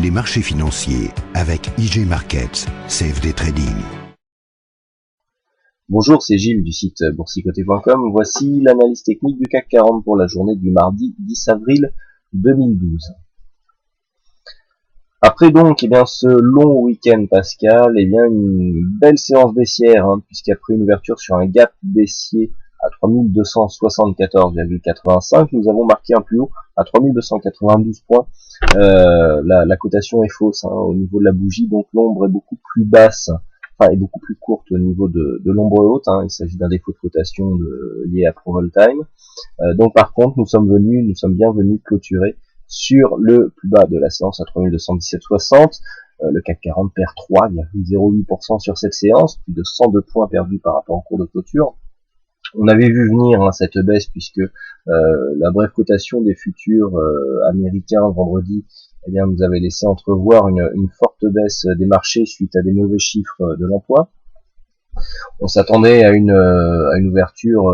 Les marchés financiers avec IG Markets, CFD Trading. Bonjour, c'est Gilles du site boursicoté.com. Voici l'analyse technique du CAC 40 pour la journée du mardi 10 avril 2012. Après donc ce long week-end pascal, une belle séance baissière, puisqu'après une ouverture sur un gap baissier à 3274,85, nous avons marqué un plus haut à 3292 points. La cotation est fausse au niveau de la bougie, donc l'ombre est beaucoup plus basse, est beaucoup plus courte au niveau de l'ombre haute. Il s'agit d'un défaut de cotation lié à Proval Time. Donc par contre, nous sommes bien venus clôturer sur le plus bas de la séance à 3217,60. Le CAC 40 perd 3,08% sur cette séance, plus de 102 points perdus par rapport au cours de clôture. On avait vu venir cette baisse puisque la brève cotation des futurs américains vendredi nous avait laissé entrevoir une forte baisse des marchés suite à des mauvais chiffres de l'emploi. On s'attendait à une ouverture,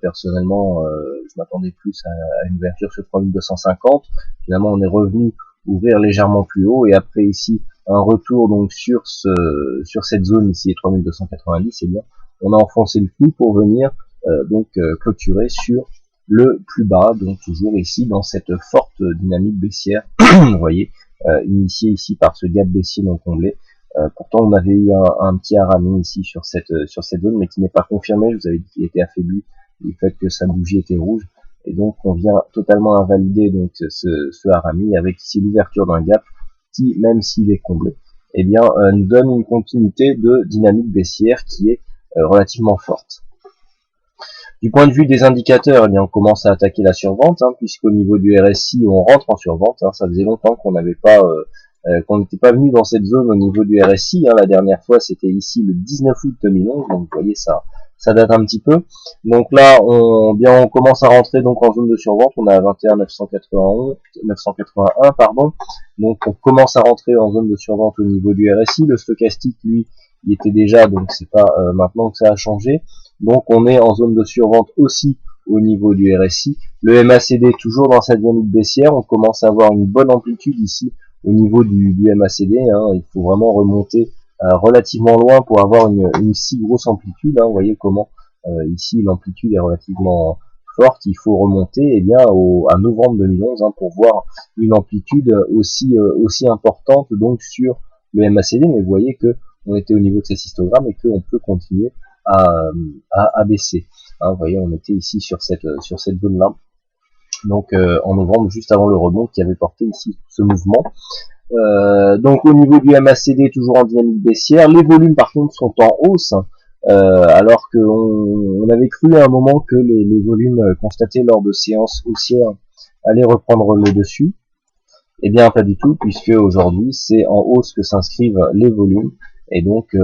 personnellement, je m'attendais plus à une ouverture sur 3250. Finalement, on est revenu ouvrir légèrement plus haut, et après ici un retour donc sur cette zone ici, 3290, on a enfoncé le clou pour venir clôturer sur le plus bas, donc toujours ici dans cette forte dynamique baissière, vous voyez, initiée ici par ce gap baissier non comblé. Pourtant on avait eu un petit harami ici sur cette zone, mais qui n'est pas confirmé. Je vous avais dit qu'il était affaibli du fait que sa bougie était rouge, et donc on vient totalement invalider donc ce harami avec ici l'ouverture d'un gap qui, même s'il est comblé, nous donne une continuité de dynamique baissière qui est relativement forte. Du point de vue des indicateurs, on commence à attaquer la survente, puisqu'au niveau du RSI, on rentre en survente. Ça faisait longtemps qu'on n'avait pas, qu'on n'était pas venu dans cette zone au niveau du RSI. La dernière fois, c'était ici le 19 août 2011. Donc, vous voyez, ça date un petit peu. Donc là, on commence à rentrer donc en zone de survente. On a 21 981, pardon. Donc, on commence à rentrer en zone de survente au niveau du RSI. Le stochastique, lui, il était déjà, donc c'est pas maintenant que ça a changé. Donc on est en zone de survente aussi au niveau du RSI. Le MACD toujours dans sa dynamique baissière. On commence à avoir une bonne amplitude ici au niveau du MACD. Il faut vraiment remonter relativement loin pour avoir une si grosse amplitude. Vous voyez comment ici l'amplitude est relativement forte. Il faut remonter à novembre 2011 pour voir une amplitude aussi importante donc sur le MACD. Mais vous voyez que on était au niveau de ces histogrammes et qu'on peut continuer à baisser. Vous voyez, on était ici sur cette zone là, donc en novembre, juste avant le rebond qui avait porté ici ce mouvement. Donc au niveau du MACD, toujours en dynamique baissière. Les volumes par contre sont en hausse, alors qu'on avait cru à un moment que les volumes constatés lors de séances haussières allaient reprendre le dessus. Pas du tout, puisque aujourd'hui c'est en hausse que s'inscrivent les volumes. Et donc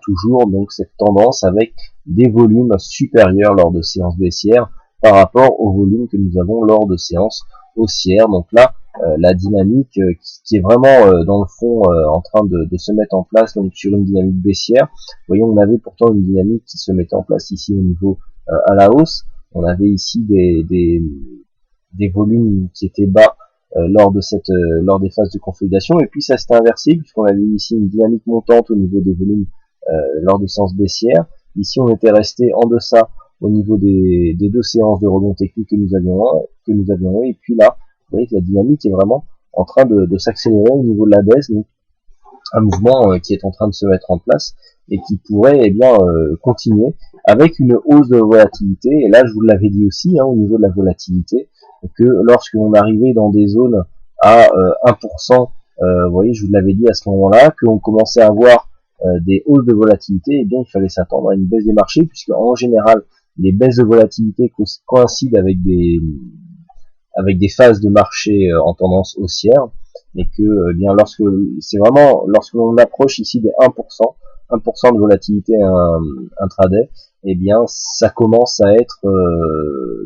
toujours cette tendance avec des volumes supérieurs lors de séances baissières par rapport aux volumes que nous avons lors de séances haussières. Donc là, la dynamique qui est vraiment dans le fond en train de se mettre en place donc sur une dynamique baissière. Vous voyez, on avait pourtant une dynamique qui se mettait en place ici au niveau à la hausse. On avait ici des volumes qui étaient bas lors des phases de consolidation, et puis ça s'est inversé puisqu'on avait eu ici une dynamique montante au niveau des volumes lors de séances baissières. Ici on était resté en deçà au niveau des deux séances de rebond technique que nous avions eu, et puis là vous voyez que la dynamique est vraiment en train de s'accélérer au niveau de la baisse, donc un mouvement qui est en train de se mettre en place et qui pourrait continuer avec une hausse de volatilité. Et là je vous l'avais dit aussi au niveau de la volatilité, que lorsque l'on arrivait dans des zones à 1%, vous voyez, je vous l'avais dit à ce moment-là, que l'on commençait à avoir des hausses de volatilité, il fallait s'attendre à une baisse des marchés, puisque en général les baisses de volatilité coïncident avec des phases de marché en tendance haussière, et que lorsque l'on approche ici des 1% de volatilité intraday, ça commence à être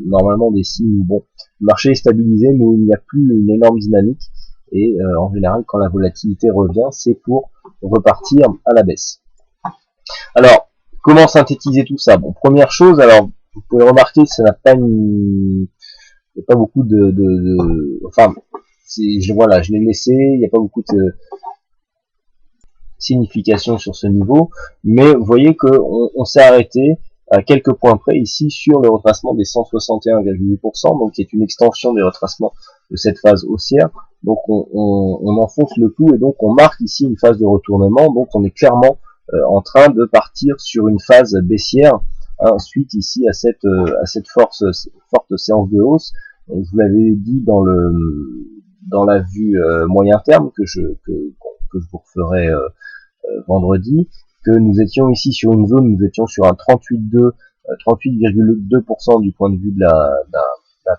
normalement des signes. Bon, le marché est stabilisé, mais il n'y a plus une énorme dynamique, et en général quand la volatilité revient, c'est pour repartir à la baisse. Alors, comment synthétiser tout ça? Bon, première chose, alors vous pouvez remarquer que ça n'a pas beaucoup enfin voilà, je l'ai laissé, il n'y a pas beaucoup de signification sur ce niveau, mais vous voyez que on s'est arrêté à quelques points près ici sur le retracement des 161,8%, donc qui est une extension des retracements de cette phase haussière. Donc on enfonce le clou et donc on marque ici une phase de retournement, donc on est clairement en train de partir sur une phase baissière, hein, suite ici à cette forte séance de hausse. Donc, je vous l'avais dit dans la vue moyen terme que je vous referai vendredi, que nous étions ici sur une zone, nous étions sur un 38,2% du point de vue de la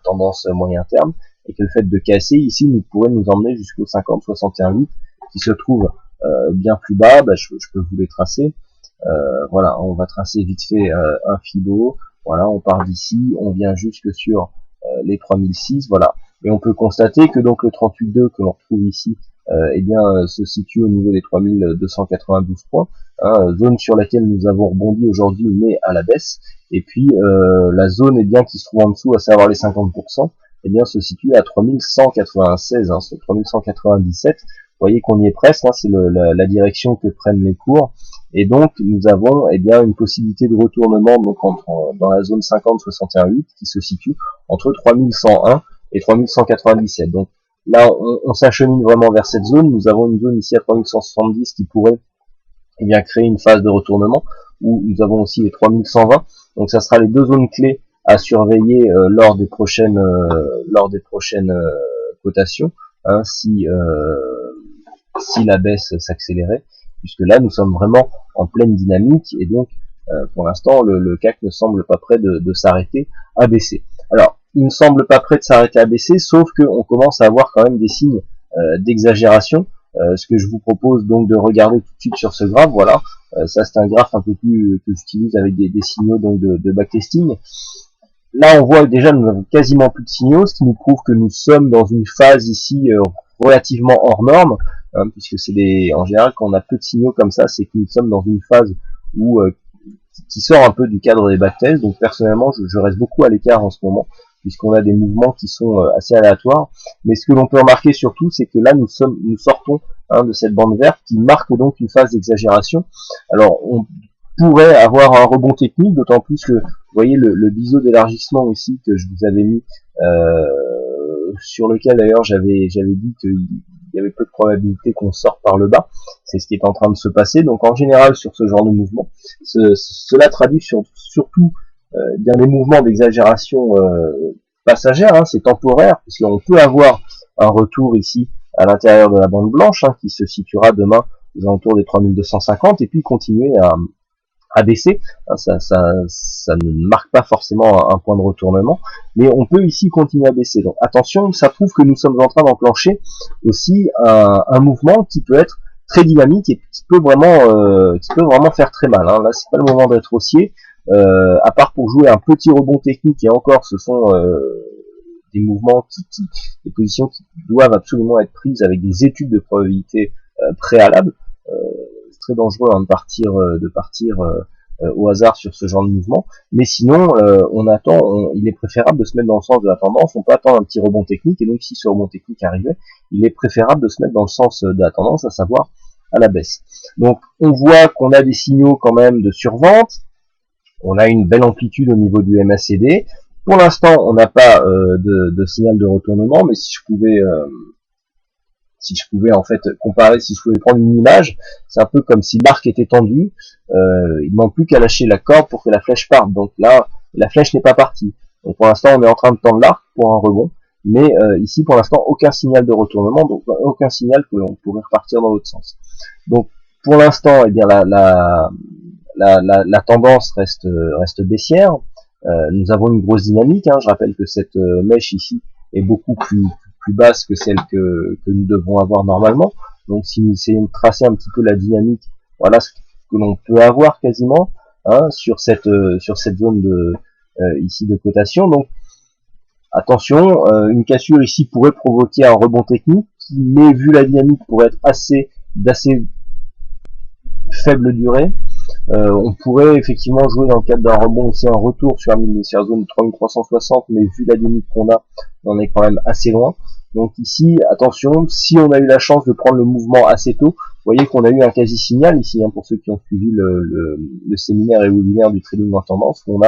tendance moyen terme, et que le fait de casser ici nous pourrait nous emmener jusqu'au 50-61,8 qui se trouve bien plus bas. Je peux vous les tracer. Voilà, on va tracer vite fait un Fibo. Voilà, on part d'ici, on vient jusque sur les 3006, voilà, et on peut constater que donc le 38,2 que l'on retrouve ici se situe au niveau des 3292 points, hein, zone sur laquelle nous avons rebondi aujourd'hui mais à la baisse, et puis la zone qui se trouve en dessous, à savoir les 50%, se situe à 3196, hein, sur 3197. Vous voyez qu'on y est presque, hein, c'est la direction que prennent les cours, et donc nous avons une possibilité de retournement donc dans la zone 50-61,8 qui se situe entre 3101 et 3197. Donc là, on s'achemine vraiment vers cette zone. Nous avons une zone ici à 3170 qui pourrait créer une phase de retournement, où nous avons aussi les 3120. Donc ça sera les deux zones clés à surveiller lors des prochaines cotations, hein, si la baisse s'accélérait, puisque là nous sommes vraiment en pleine dynamique, et donc pour l'instant le CAC ne semble pas prêt de s'arrêter à baisser. Alors il ne semble pas prêt de s'arrêter à baisser, sauf qu'on commence à avoir quand même des signes d'exagération. Ce que je vous propose donc de regarder tout de suite sur ce graphe, voilà, ça c'est un graphe un peu plus que j'utilise avec des signaux donc de backtesting. Là on voit déjà nous avons quasiment plus de signaux, ce qui nous prouve que nous sommes dans une phase ici relativement hors norme, hein, puisque c'est en général quand on a peu de signaux comme ça, c'est que nous sommes dans une phase où qui sort un peu du cadre des backtests. Donc personnellement je reste beaucoup à l'écart en ce moment, puisqu'on a des mouvements qui sont assez aléatoires. Mais ce que l'on peut remarquer surtout, c'est que là nous sortons de cette bande verte qui marque donc une phase d'exagération. Alors on pourrait avoir un rebond technique, d'autant plus que vous voyez le biseau d'élargissement ici que je vous avais mis, sur lequel d'ailleurs j'avais dit qu'il y avait peu de probabilité qu'on sorte par le bas. C'est ce qui est en train de se passer. Donc en général sur ce genre de mouvement, cela traduit surtout des mouvements d'exagération passagère, hein, c'est temporaire, puisqu'on peut avoir un retour ici à l'intérieur de la bande blanche, hein, qui se situera demain aux alentours des 3250, et puis continuer à baisser. Ça ne marque pas forcément un point de retournement, mais on peut ici continuer à baisser. Donc attention, ça prouve que nous sommes en train d'enclencher aussi un mouvement qui peut être très dynamique et qui peut vraiment faire très mal, hein. Là c'est pas le moment d'être haussier, à part pour jouer un petit rebond technique, et encore ce sont des mouvements des positions qui doivent absolument être prises avec des études de probabilité préalables. C'est très dangereux, hein, de partir au hasard sur ce genre de mouvement, mais sinon il est préférable de se mettre dans le sens de la tendance. On peut attendre un petit rebond technique, et donc si ce rebond technique arrivait, il est préférable de se mettre dans le sens de la tendance, à savoir à la baisse. Donc on voit qu'on a des signaux quand même de survente, on a une belle amplitude au niveau du MACD. Pour l'instant on n'a pas de signal de retournement, mais si je pouvais en fait comparer, si je pouvais prendre une image, c'est un peu comme si l'arc était tendu, il ne manque plus qu'à lâcher la corde pour que la flèche parte. Donc là, la flèche n'est pas partie. Donc pour l'instant, on est en train de tendre l'arc pour un rebond, mais ici pour l'instant, aucun signal de retournement, donc aucun signal que l'on pourrait repartir dans l'autre sens. Donc pour l'instant, la tendance reste baissière. Nous avons une grosse dynamique, hein. Je rappelle que cette mèche ici est beaucoup plus basse que celle que nous devons avoir normalement. Donc si nous essayons de tracer un petit peu la dynamique, voilà ce que l'on peut avoir quasiment, hein, sur cette zone ici de cotation. Donc attention, une cassure ici pourrait provoquer un rebond technique, mais vu la dynamique pourrait être d'assez faible durée. On pourrait effectivement jouer dans le cadre d'un rebond ici un retour sur la zone de 3360, mais vu la dynamique qu'on a, on est quand même assez loin. Donc ici, attention, si on a eu la chance de prendre le mouvement assez tôt, vous voyez qu'on a eu un quasi-signal ici, hein, pour ceux qui ont suivi le séminaire et webinaire du trading en tendance, où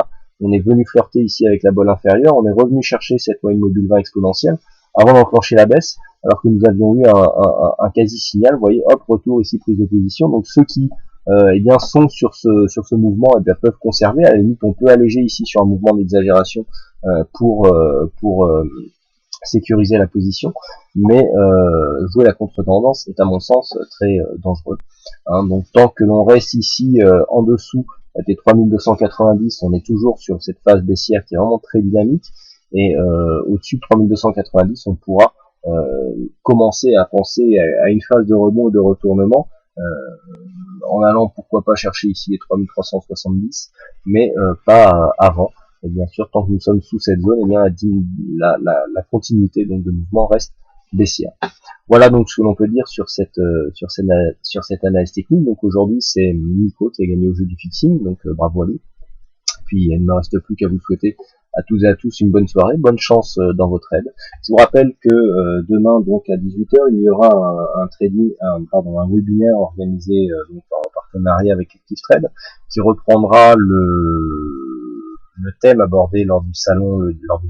on est venu flirter ici avec la bolle inférieure, on est revenu chercher cette moyenne mobile 20 exponentielle avant d'enclencher la baisse, alors que nous avions eu un quasi-signal. Vous voyez, hop, retour ici, prise de position. Donc ceux qui eh bien sont sur ce mouvement, eh bien, peuvent conserver. À la limite, on peut alléger ici sur un mouvement d'exagération pour sécuriser la position, mais jouer la contre-tendance est à mon sens très dangereux. Hein. Donc tant que l'on reste ici en dessous des 3290, on est toujours sur cette phase baissière qui est vraiment très dynamique, et au-dessus de 3290, on pourra commencer à penser à une phase de rebond et de retournement, en allant pourquoi pas chercher ici les 3370, mais pas avant. Et bien sûr, tant que nous sommes sous cette zone, eh bien la continuité donc de mouvement reste baissière. Voilà donc ce que l'on peut dire sur cette analyse technique. Donc aujourd'hui, c'est Nico qui a gagné au jeu du fixing, donc bravo à lui. Puis il ne me reste plus qu'à vous souhaiter à tous et à tous une bonne soirée, bonne chance dans vos trades. Je vous rappelle que demain donc à 18 h, il y aura un webinaire organisé donc en partenariat avec Active Trade, qui reprendra le thème abordé lors du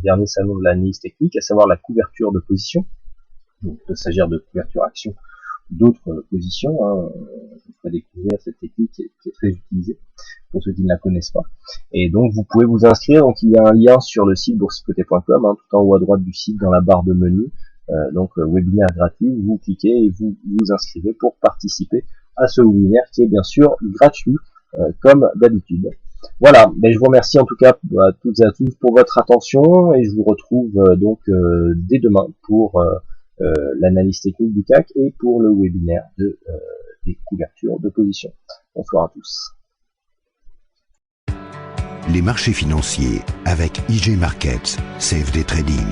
dernier salon de l'analyse technique, à savoir la couverture de position. Donc il peut s'agir de couverture action, d'autres positions. Hein. Je vous ferai découvrir cette technique qui est très utilisée pour ceux qui ne la connaissent pas. Et donc vous pouvez vous inscrire. Donc il y a un lien sur le site boursicoté.com, hein, tout en haut à droite du site dans la barre de menu. Webinaire gratuit, vous cliquez et vous vous inscrivez pour participer à ce webinaire qui est bien sûr gratuit comme d'habitude. Voilà, mais je vous remercie en tout cas à toutes et à tous pour votre attention, et je vous retrouve dès demain pour l'analyse technique du CAC et pour le webinaire des couvertures de position. Bonsoir à tous. Les marchés financiers avec IG Markets, CFD Trading.